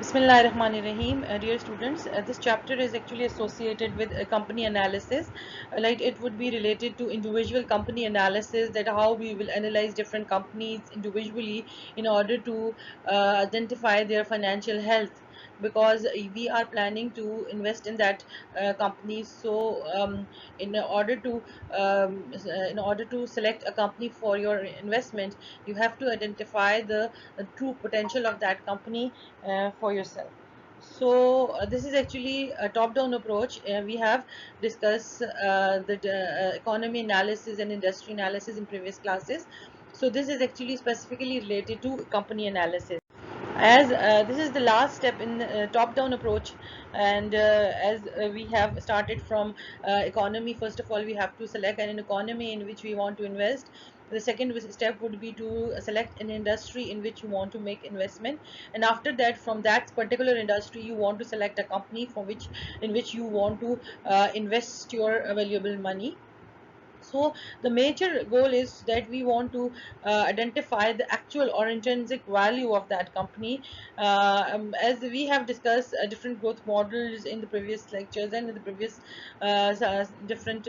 Bismillahirrahmanirrahim. Dear students, this chapter is actually associated with company analysis. Like it would be related to individual company analysis, that how we will analyze different companies individually in order to identify their financial health, because we are planning to invest in that company. So in order to in order to select a company for your investment, you have to identify the true potential of that company for yourself. So this is actually a top-down approach. We have discussed the economy analysis and industry analysis in previous classes. So this is actually specifically related to company analysis, as this is the last step in the top-down approach. And as we have started from economy, first of all we have to select an economy in which we want to invest. The second step would be to select an industry in which you want to make investment, and after that, from that particular industry, you want to select a company for which in which you want to invest your valuable money. So the major goal is that we want to identify the actual or intrinsic value of that company. As we have discussed different growth models in the previous lectures and in the previous different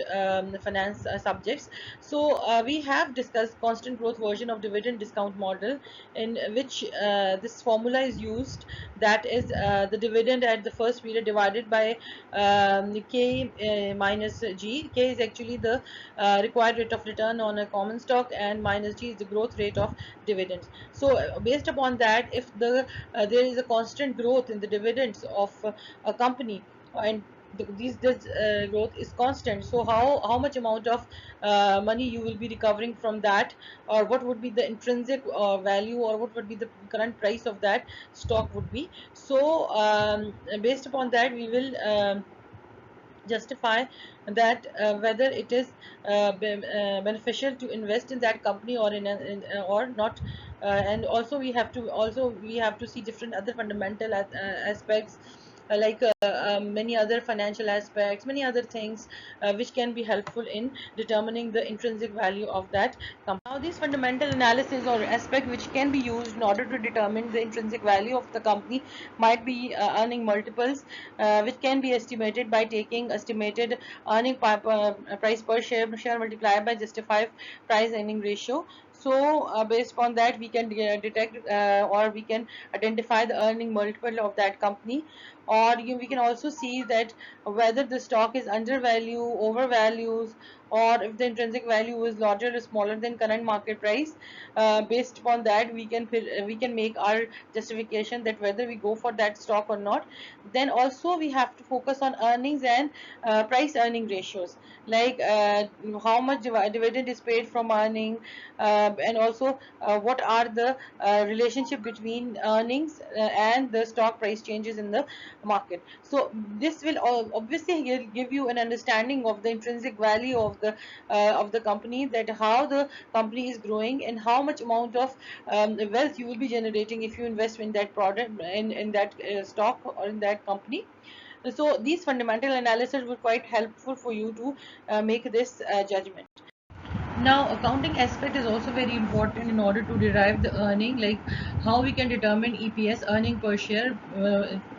finance subjects. So we have discussed constant growth version of dividend discount model, in which this formula is used, that is the dividend at the first period divided by k minus g. K is actually the required rate of return on a common stock, and minus g is the growth rate of dividends. So based upon that, if there is a constant growth in the dividends of a company, and this growth is constant, so how much amount of money you will be recovering from that, or what would be the intrinsic value, or what would be the current price of that stock would be. So based upon that, we will justify that whether it is beneficial to invest in that company or or not. And also we have to see different other fundamental aspects, like many other financial aspects, many other things which can be helpful in determining the intrinsic value of that company. Now these fundamental analysis or aspect which can be used in order to determine the intrinsic value of the company might be earning multiples, which can be estimated by taking estimated earning price per share multiplied by justified price earning ratio. So based upon that, we can detect or we can identify the earning multiple of that company. Or we can also see that whether the stock is undervalue, overvalues, or if the intrinsic value is larger or smaller than current market price. Based upon that, we can make our justification that whether we go for that stock or not. Then also we have to focus on earnings and price earning ratios, like how much dividend is paid from earning, and also what are the relationship between earnings and the stock price changes in the market. So this will obviously give you an understanding of the intrinsic value of the company, that how the company is growing and how much amount of wealth you will be generating if you invest in that product, in that stock or in that company. So these fundamental analysis were quite helpful for you to make this judgment. Now, accounting aspect is also very important in order to derive the earning, like how we can determine EPS, earning per share.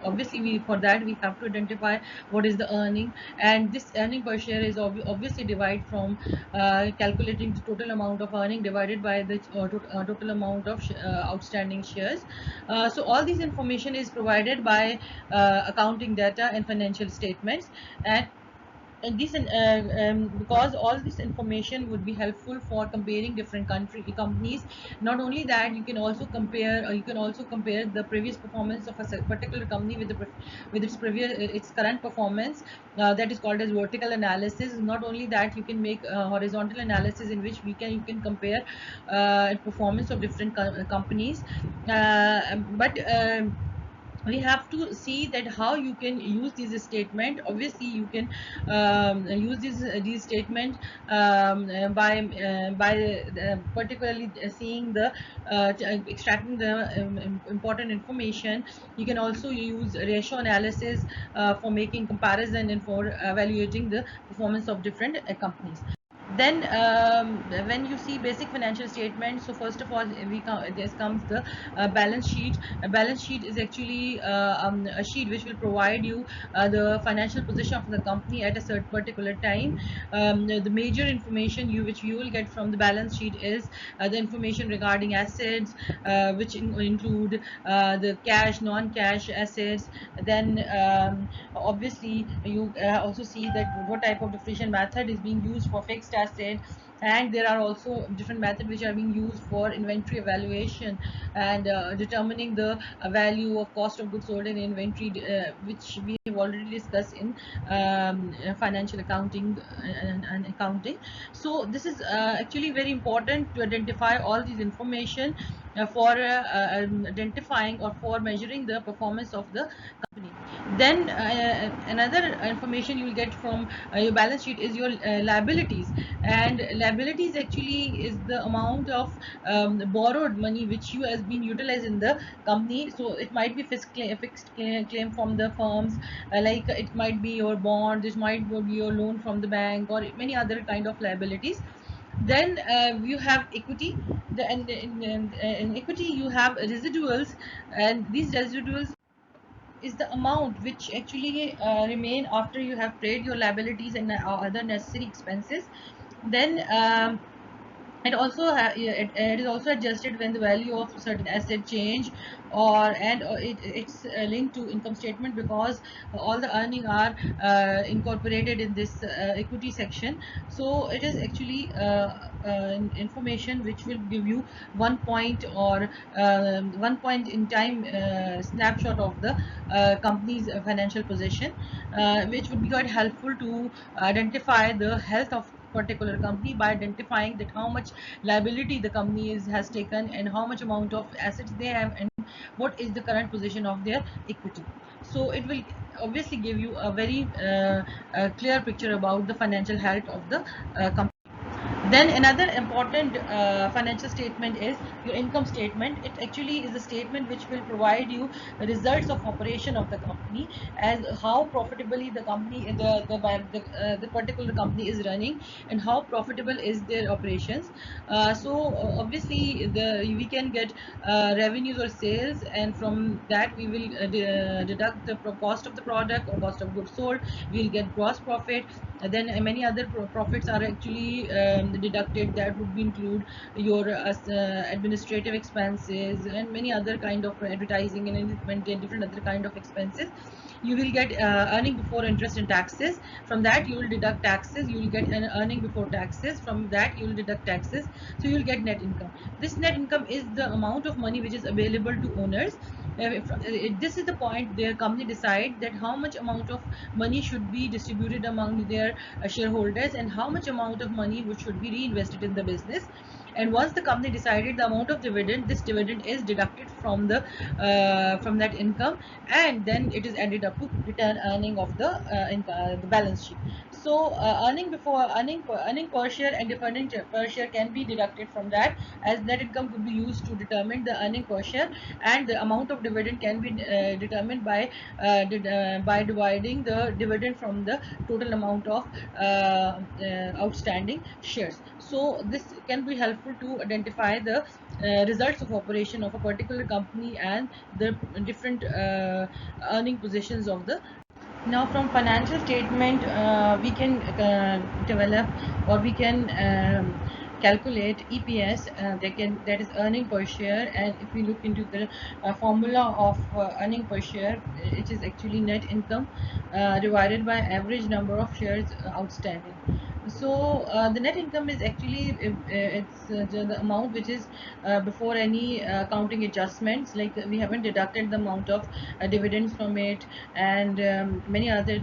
Obviously, for that we have to identify what is the earning, and this earning per share is obviously divided from calculating the total amount of earning divided by the total amount of outstanding shares. So all this information is provided by accounting data and financial statements, and this because all this information would be helpful for comparing different country companies. Not only that, you can also compare the previous performance of a particular company with its current performance. That is called as vertical analysis. Not only that, you can make horizontal analysis, in which you can compare performance of different companies. But we have to see that how you can use this statement. Obviously you can use these statement by particularly seeing the extracting the important information. You can also use ratio analysis for making comparison and for evaluating the performance of different companies. Then when you see basic financial statements, so first of all this comes the balance sheet. A balance sheet is actually a sheet which will provide you the financial position of the company at a certain particular time. The major information which you will get from the balance sheet is the information regarding assets, which include the cash, non-cash assets. Then obviously you also see that what type of depreciation method is being used for fixed asset, and there are also different methods which are being used for inventory evaluation and determining the value of cost of goods sold in inventory, which we have already discussed in financial accounting and accounting. So this is actually very important to identify all these information for identifying or for measuring the performance of the company. Then another information you will get from your balance sheet is your liabilities. And liabilities actually is the amount of borrowed money which you has been utilized in the company. So it might be fixed claim from the firms, like it might be your bond, this might be your loan from the bank, or many other kind of liabilities. Then you have equity. In equity you have residuals, and these residuals is the amount which actually remain after you have paid your liabilities and other necessary expenses. Then it is also adjusted when the value of certain asset change, or it's linked to income statement, because all the earning are incorporated in this equity section. So it is actually information which will give you 1 point or 1 point in time snapshot of the company's financial position, which would be quite helpful to identify the health of particular company by identifying that how much liability the company has taken, and how much amount of assets they have, and what is the current position of their equity. So it will obviously give you a very clear picture about the financial health of the company. Then another important financial statement is your income statement. It actually is a statement which will provide you the results of operation of the company, as how profitably the company, the particular company is running, and how profitable is their operations. So obviously we can get revenues or sales, and from that we will deduct the cost of the product or cost of goods sold. We'll get gross profit. Then many other profits are actually deducted. That would be include your administrative expenses and many other kind of advertising and different other kind of expenses. You will get earning before interest and taxes. From that you will deduct taxes. You will get an earning before taxes. From that you will deduct taxes. So you will get net income. This net income is the amount of money which is available to owners. This is the point the company decide that how much amount of money should be distributed among their shareholders, and how much amount of money which should be reinvested in the business. And once the company decided the amount of dividend, this dividend is deducted from that income, and then it is added up to return earning of the balance sheet. So earning per share and dividend per share can be deducted from that, as net income could be used to determine the earning per share, and the amount of dividend can be determined by dividing the dividend from the total amount of outstanding shares. So this can be helpful to identify the results of operation of a particular company and the different earning positions of the. Now from financial statement we can develop, or we can calculate EPS. That is earning per share, and if we look into the formula of earning per share, it is actually net income divided by average number of shares outstanding. So the net income is actually it's the amount which is before any accounting adjustments, like we haven't deducted the amount of dividends from it, and many other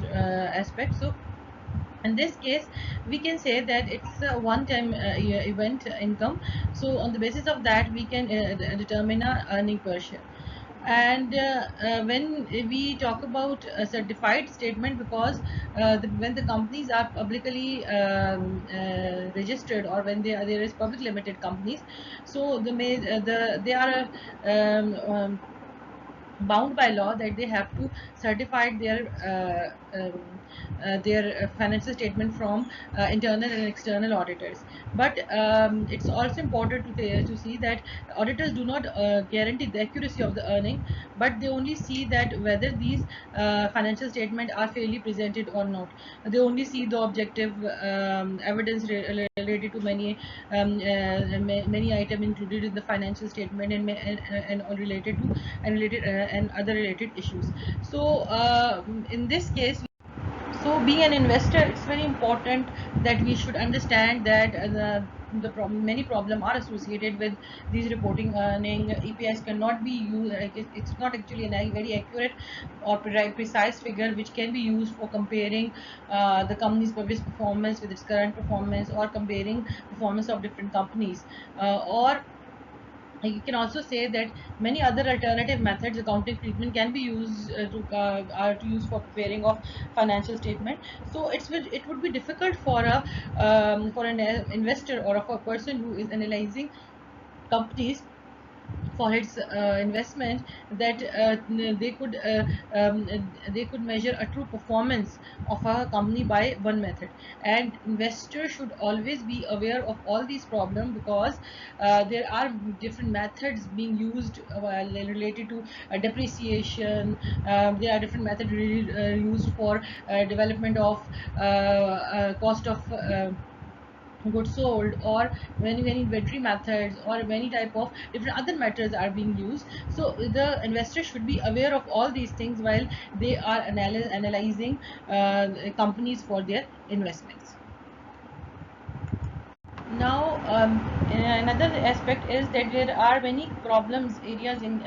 aspects. So in this case we can say that it's a one-time event income. So on the basis of that we can determine a earning per share. And when we talk about a certified statement, because when the companies are publicly registered, or when there is public limited companies, so they are bound by law that they have to certify their their financial statement from internal and external auditors. But it's also important to see that auditors do not guarantee the accuracy of the earning, but they only see that whether these financial statements are fairly presented or not. They only see the objective evidence related to many items included in the financial statement, and all related to and other related issues. So in this case, so being an investor, it's very important that we should understand that many problems are associated with these reporting earning. EPS cannot be used, it's not actually a very accurate or precise figure which can be used for comparing the company's previous performance with its current performance, or comparing performance of different companies, or you can also say that many other alternative methods, accounting treatment, can be used to use for preparing of financial statement. So it would be difficult for an investor or for a person who is analyzing companies for its investment, that they could measure a true performance of a company by one method. And investors should always be aware of all these problems, because there are different methods being used related to depreciation. There are different methods really, used for development of cost of goods sold, or many inventory methods, or many type of different other methods are being used. So the investor should be aware of all these things while they are analyzing companies for their investments. Now, another aspect is that there are many problems areas in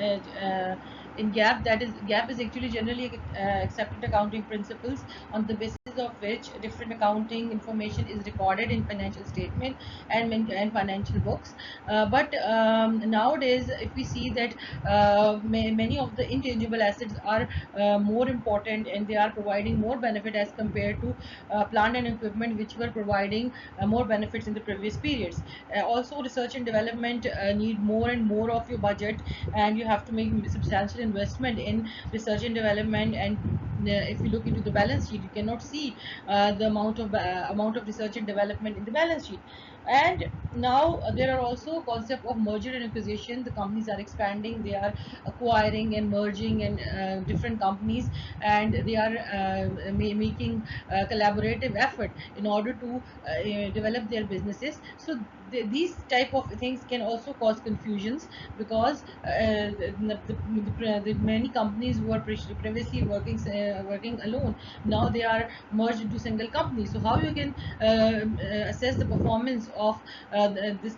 GAAP. That is, GAAP is actually generally accepted accounting principles on the basis of which different accounting information is recorded in financial statement and financial books. But nowadays, if we see that many of the intangible assets are more important, and they are providing more benefit as compared to plant and equipment, which were providing more benefits in the previous periods. Also, research and development need more and more of your budget, and you have to make substantial investment in research and development. And if you look into the balance sheet, you cannot see the amount of research and development in the balance sheet. And now there are also concept of merger and acquisition. The companies are expanding, they are acquiring and merging and different companies, and they are making collaborative effort in order to develop their businesses. So these type of things can also cause confusions, because the many companies who are previously working alone, now they are merged into single company. So how you can assess the performance of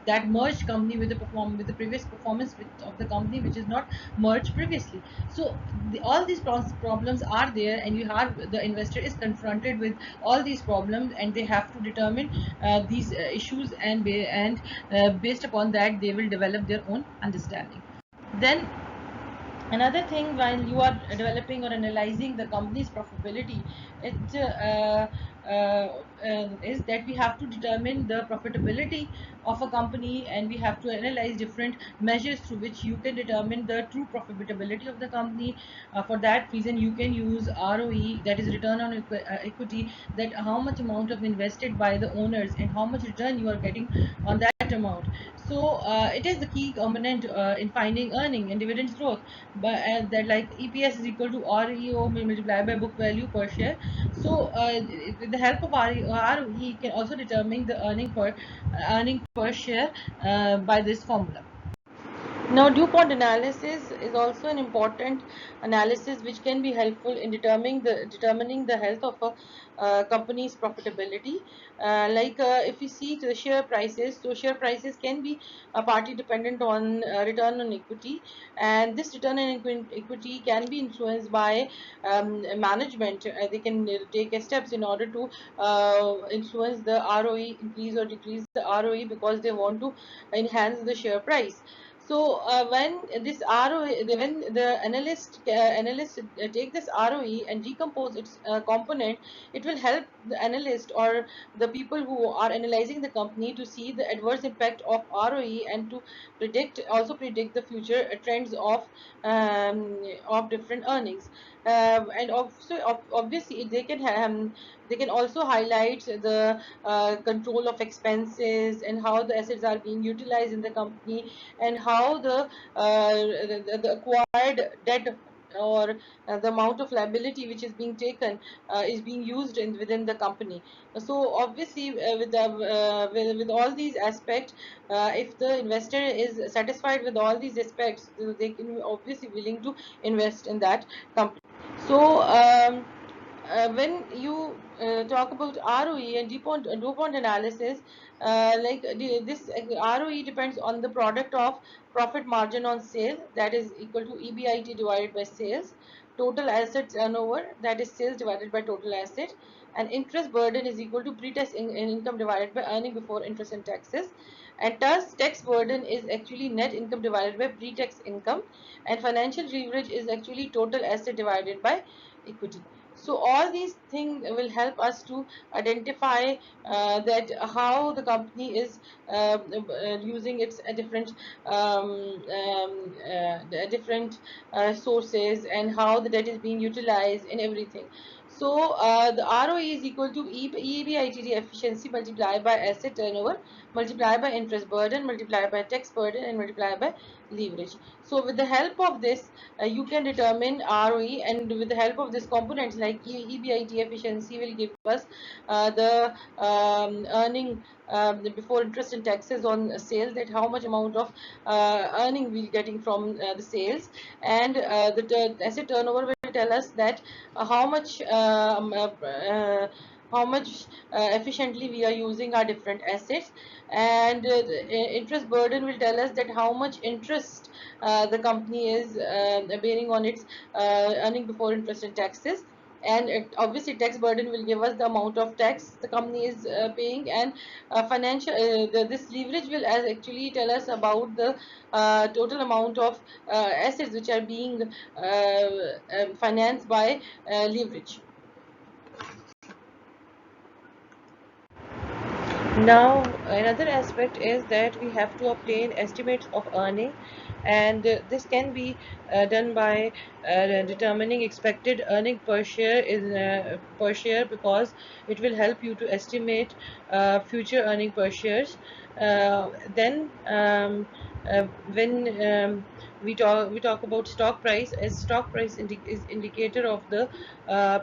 that merged company with the previous performance of the company which is not merged previously? So all these problems are there, and you have the investor is confronted with all these problems, and they have to determine these issues, and based upon that, they will develop their own understanding. Then another thing, while you are developing or analyzing the company's profitability, is that we have to determine the profitability of a company, and we have to analyze different measures through which you can determine the true profitability of the company. For that reason, you can use ROE, that is return on equity, that how much amount of invested by the owners and how much return you are getting on that amount. So it is the key component in finding earning and dividends growth. But that, like, EPS is equal to REO multiplied by book value per share. So with the help of ROE, you can also determine the earning per share by this formula. Now, DuPont analysis is also an important analysis which can be helpful in determining the health of a company's profitability. If you see the share prices, so share prices can be partly dependent on return on equity, and this return on equity can be influenced by management. They can take steps in order to influence the ROE, increase or decrease the ROE, because they want to enhance the share price. So when this ROE, when the analyst take this ROE and decompose its component, it will help the analyst or the people who are analyzing the company to see the adverse impact of ROE and to predict the future trends of different earnings. And also obviously they can also highlight the control of expenses and how the assets are being utilized in the company, and how the acquired debt or the amount of liability which is being taken is being used within the company. So obviously with all these aspects, if the investor is satisfied with all these aspects, they can obviously willing to invest in that company. So when you talk about ROE and DuPont analysis, this ROE depends on the product of profit margin on sale, that is equal to EBIT divided by sales, total asset turnover, that is sales divided by total asset, and interest burden is equal to pre-tax income divided by earning before interest and taxes. And thus tax burden is actually net income divided by pre-tax income, and financial leverage is actually total asset divided by equity. So all these things will help us to identify that how the company is using its different sources, and how the debt is being utilized and everything. So the ROE is equal to EBITD efficiency multiplied by asset turnover, multiplied by interest burden, multiplied by tax burden, and multiplied by leverage. So with the help of this, you can determine ROE, and with the help of this components like EBIT efficiency will give us the earning before interest and taxes on sales, that how much amount of earning we're getting from the sales, and the asset turnover will tell us that how much efficiently we are using our different assets, and the interest burden will tell us that how much interest the company is bearing on its earning before interest and taxes. And obviously tax burden will give us the amount of tax the company is paying, and this leverage will actually tell us about the total amount of assets which are being financed by leverage. Now, another aspect is that we have to obtain estimates of earning, and this can be done by determining expected earning per share, because it will help you to estimate future earning per shares. Then, when we talk about stock price, as stock price is indicator of the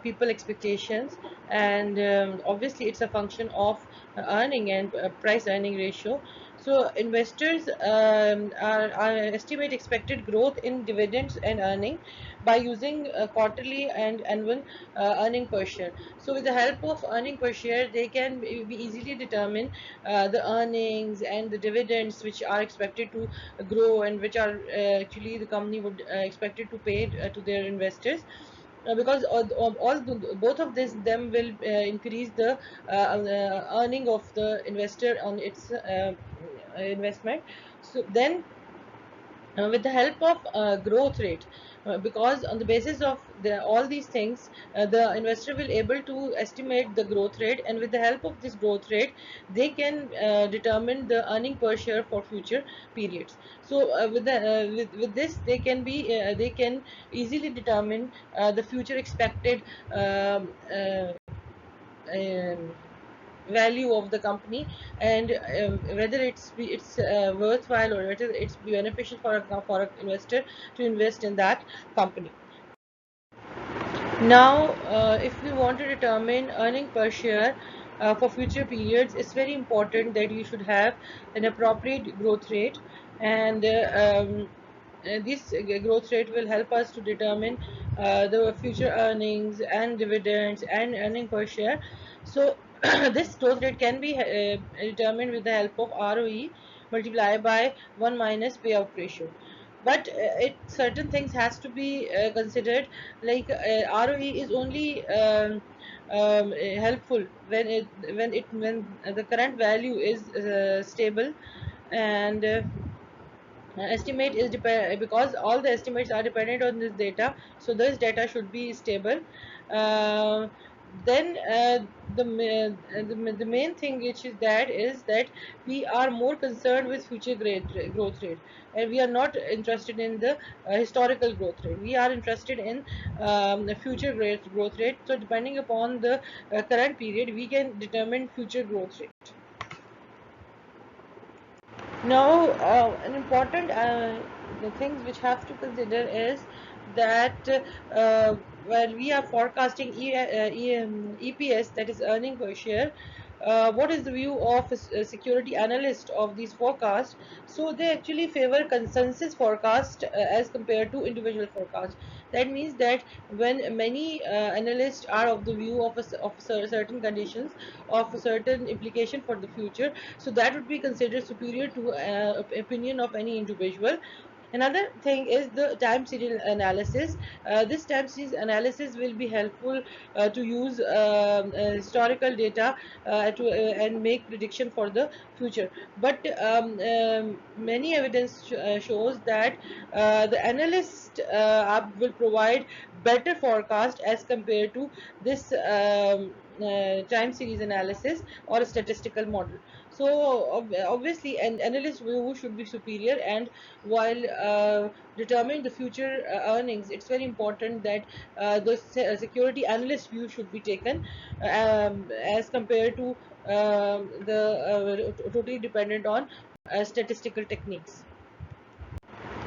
people expectations, and obviously it's a function of earning and price earning ratio. So investors are estimate expected growth in dividends and earning by using quarterly and annual earning per share. So with the help of earning per share, they can be easily determine the earnings and the dividends which are expected to grow, and which are actually the company would expected to pay to their investors, because both of this them will increase the earning of the investor on its investment. So then with the help of growth rate, because on the basis of all these things, the investor will able to estimate the growth rate, and with the help of this growth rate, they can determine the earning per share for future periods. So with this, they can easily determine the future expected um, value of the company, and whether it's worthwhile, or whether it's beneficial for a investor to invest in that company. Now, if we want to determine earning per share for future periods, it's very important that you should have an appropriate growth rate, and this growth rate will help us to determine the future earnings and dividends and earning per share. So this growth rate can be determined with the help of ROE multiplied by 1 minus payout ratio. But it certain things has to be considered, like ROE is only helpful when the current value is stable, and estimate is because all the estimates are dependent on this data, so this data should be stable. uh, then the main thing which is that we are more concerned with future growth rate, and we are not interested in the historical growth rate. We are interested in the future growth rate. So depending upon the current period, we can determine future growth rate. Now, an important the things which have to consider is that when we are forecasting EPS, that is earning per share, what is the view of a security analyst of these forecasts? So they actually favor consensus forecast as compared to individual forecast. That means that when many analysts are of the view of certain conditions, of a certain implication for the future, so that would be considered superior to opinion of any individual. Another thing is the time series analysis. This time series analysis will be helpful to use historical data and make prediction for the future. But many evidence shows that the analyst will provide better forecast as compared to this time series analysis or a statistical model. So obviously an analyst view should be superior, and while determining the future earnings, it's very important that the security analyst view should be taken as compared to totally dependent on statistical techniques.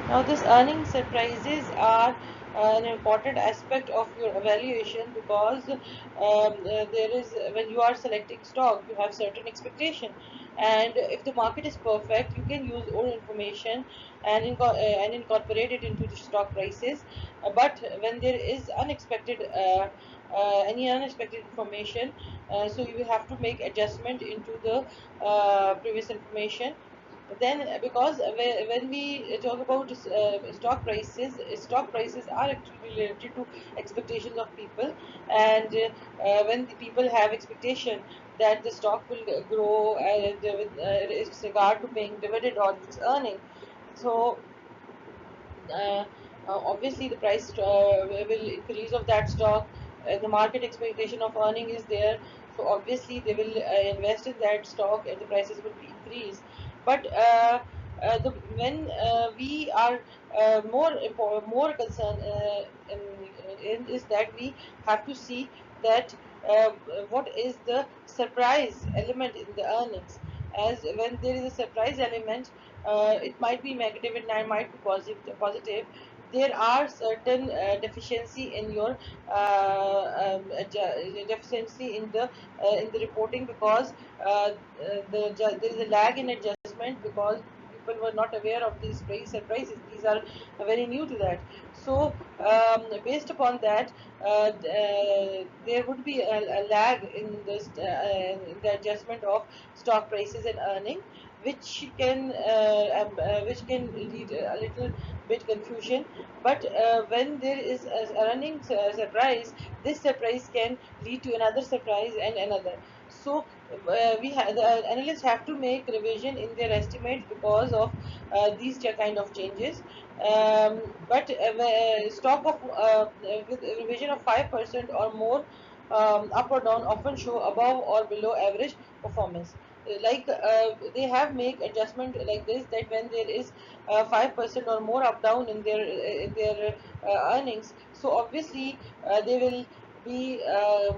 Now, these earning surprises are an important aspect of your evaluation, because there is, when you are selecting stock, you have certain expectation, and if the market is perfect, you can use old information and incorporate it into the stock prices. But when there is any unexpected information, so you have to make adjustment into the previous information. Then because when we talk about stock prices are actually related to expectations of people, and when the people have expectation that the stock will grow, and with regard to paying dividend on its earning, so uh, obviously the price will increase of that stock. The market expectation of earning is there, so obviously they will invest in that stock and the prices will be increased. But when we are more concerned is that we have to see that uh, what is the surprise element in the earnings. As when there is a surprise element, it might be negative, it might be positive. There are certain deficiency in your deficiency in the reporting, because there is a lag in adjustment, because people were not aware of these surprises. These are very new to that. So based upon that, there would be a lag in the adjustment of stock prices and earning, which can lead a little bit confusion. But when there is a running surprise, this surprise can lead to another surprise and another. So the analysts have to make revision in their estimates because of these kind of changes. But stock of with a revision of 5% or more, up or down, often show above or below average performance. Like they have make adjustment like this, that when there is 5% or more up down in their earnings, so obviously there will be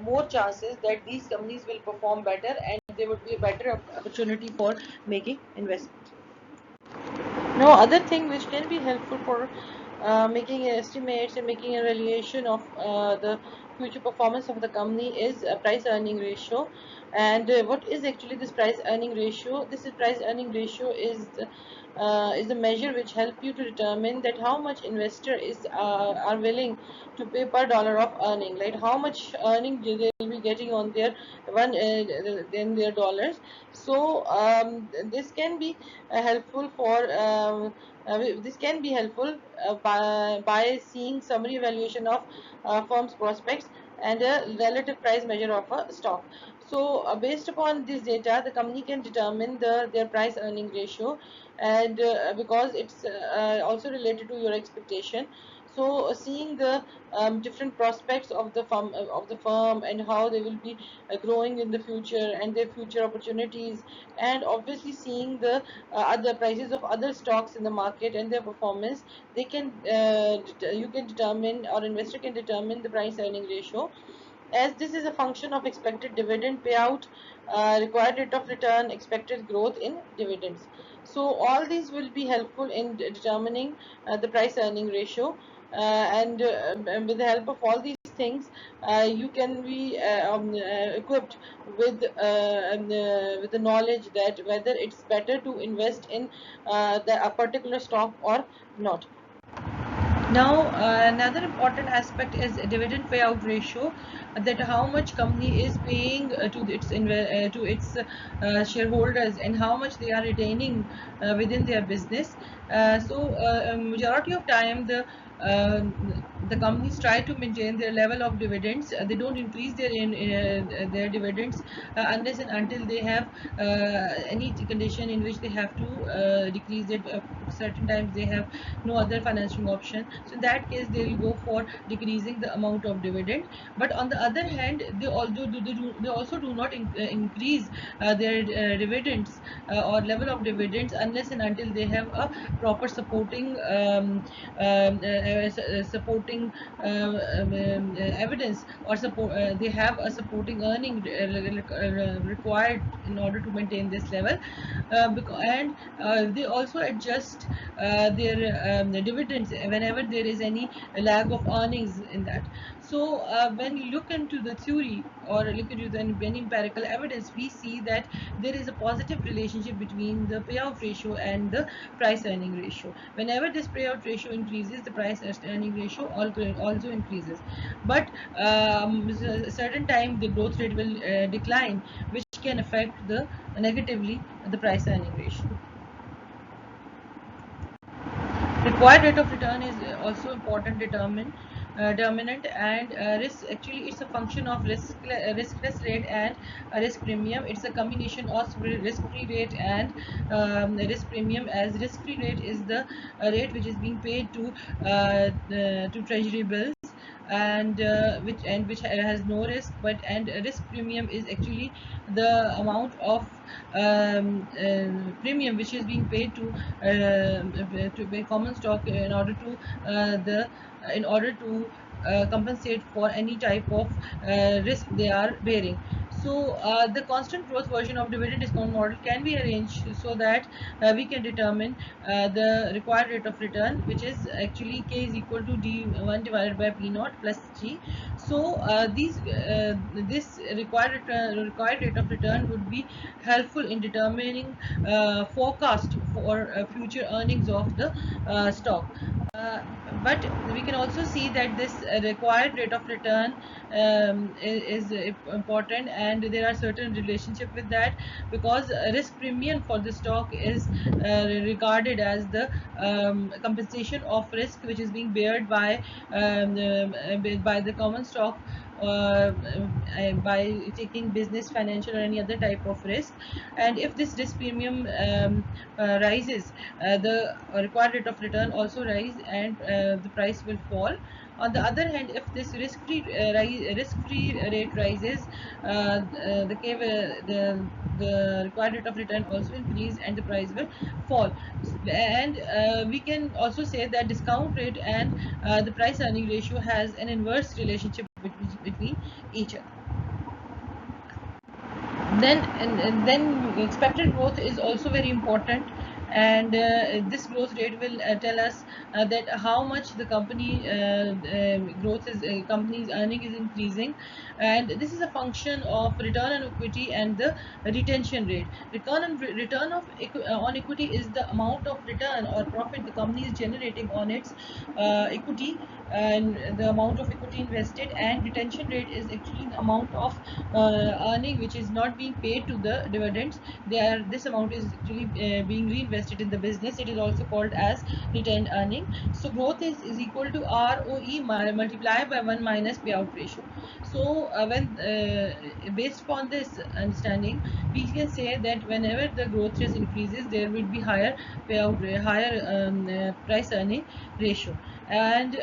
more chances that these companies will perform better, and there would be a better opportunity for making investment. Now, other thing which can be helpful for making estimates and making a valuation of the future performance of the company is a price earning ratio. And what is actually this price earning ratio? This is price earning ratio is the measure which help you to determine that how much investor is are willing to pay per dollar of earning, like how much earning they will be getting on their one in their dollars. So this can be helpful for this can be helpful by seeing summary evaluation of firm's prospects and a relative price measure of a stock. So based upon this data, the company can determine their price earning ratio, and because it's also related to your expectation. So seeing the different prospects of the firm, and how they will be growing in the future, and their future opportunities, and obviously seeing the other prices of other stocks in the market and their performance, they can you can determine, or investor can determine, the price earning ratio, as this is a function of expected dividend payout, required rate of return, expected growth in dividends. So all these will be helpful in determining the price earning ratio, and with the help of all these things, you can be equipped with the knowledge that whether it's better to invest in a particular stock or not. Now, another important aspect is dividend payout ratio, that how much company is paying to its shareholders, and how much they are retaining within their business. Majority of time, uh, the companies try to maintain their level of dividends. They don't increase their dividends unless and until they have any condition in which they have to decrease it. Certain times they have no other financing option, so in that case they will go for decreasing the amount of dividend. But on the other hand, they also do not increase their dividends or level of dividends unless and until they have a proper supporting evidence, or support they have a supporting earning required in order to maintain this level. And they also adjust their dividends whenever there is any lag of earnings in that. So when you look into the theory, or look into the any empirical evidence, we see that there is a positive relationship between the payout ratio and the price earning ratio. Whenever this payout ratio increases, the price earning ratio also increases. But certain time the growth rate will decline, which can affect the negatively the price earning ratio. Required rate of return is also important determinant, and risk, actually it's a function of riskless rate and a risk premium. It's a combination of risk-free rate and risk premium, as risk-free rate is the rate which is being paid to treasury bills, and which has no risk. But and risk premium is actually the amount of premium which is being paid to pay common stock in order to compensate for any type of risk they are bearing. So the constant growth version of dividend discount model can be arranged so that we can determine the required rate of return, which is actually K is equal to D1 divided by P naught plus G. So this required rate of return would be helpful in determining forecast for future earnings of the stock. Uh, but we can also see that this required rate of return is important, and there are certain relationship with that, because risk premium for the stock is regarded as the compensation of risk which is being bared by the common stock, by taking business, financial, or any other type of risk. And if this risk premium rises, the required rate of return also rise, and the price will fall. On the other hand, if this risk-free rate rises, the required rate of return also increase, and the price will fall. And we can also say that discount rate and the price earning ratio has an inverse relationship between each other. Then expected growth is also very important, and this growth rate will tell us that how much the company's earning is increasing. And this is a function of return on equity and the retention rate. On equity is the amount of return or profit the company is generating on its equity, and the amount of equity invested. And retention rate is actually the amount of earning which is not being paid to the dividends. This amount is actually being reinvested invested in the business. It is also called as retained earning. So growth is equal to ROE multiplied by 1 minus payout ratio. So when based upon this understanding, we can say that whenever the growth rate increases, there will be higher higher price earning ratio. And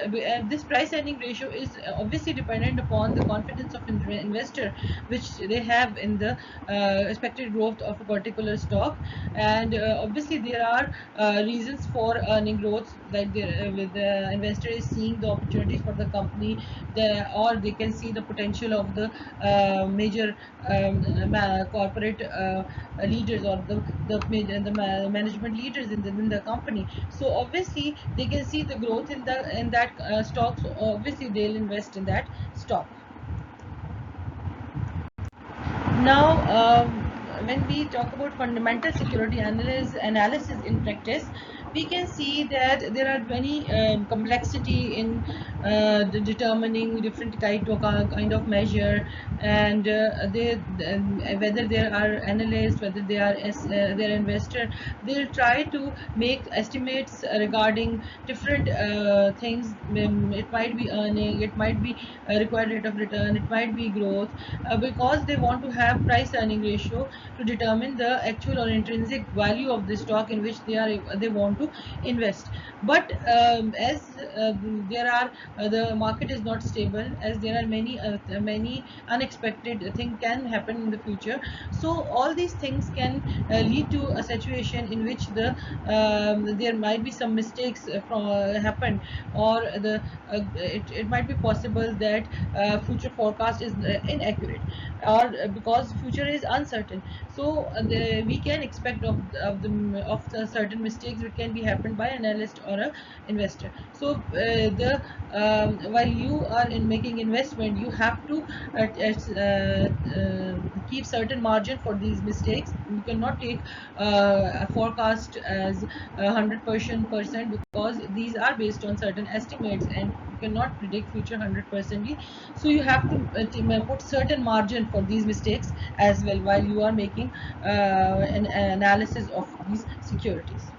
this price earning ratio is obviously dependent upon the confidence of investor which they have in the expected growth of a particular stock. And obviously there are reasons for earning growth, like with the investor is seeing the opportunities for the company, or they can see the potential of the major corporate leaders, or the management leaders in the company. So obviously they can see the growth in that stock, so obviously they'll invest in that stock. Now, when we talk about fundamental security analysis in practice, we can see that there are many complexity in determining different kind of measure. And whether there are analysts, whether they are they're investor, they'll try to make estimates regarding different things. It might be earning, it might be required rate of return, it might be growth, because they want to have price earning ratio to determine the actual or intrinsic value of the stock in which they want to invest. But as there are the market is not stable, as there are many unexpected things can happen in the future. So all these things can lead to a situation in which there might be some mistakes happen, or it might be possible that future forecast is inaccurate, or because future is uncertain. So we can expect of the certain mistakes which can be happened by an analyst or a investor. So the while you are in making investment, you have to keep certain margin for these mistakes. You cannot take a forecast as 100%, because these are based on certain estimates and you cannot predict future 100%. So you have to put certain margin for these mistakes as well while you are making an analysis of these securities.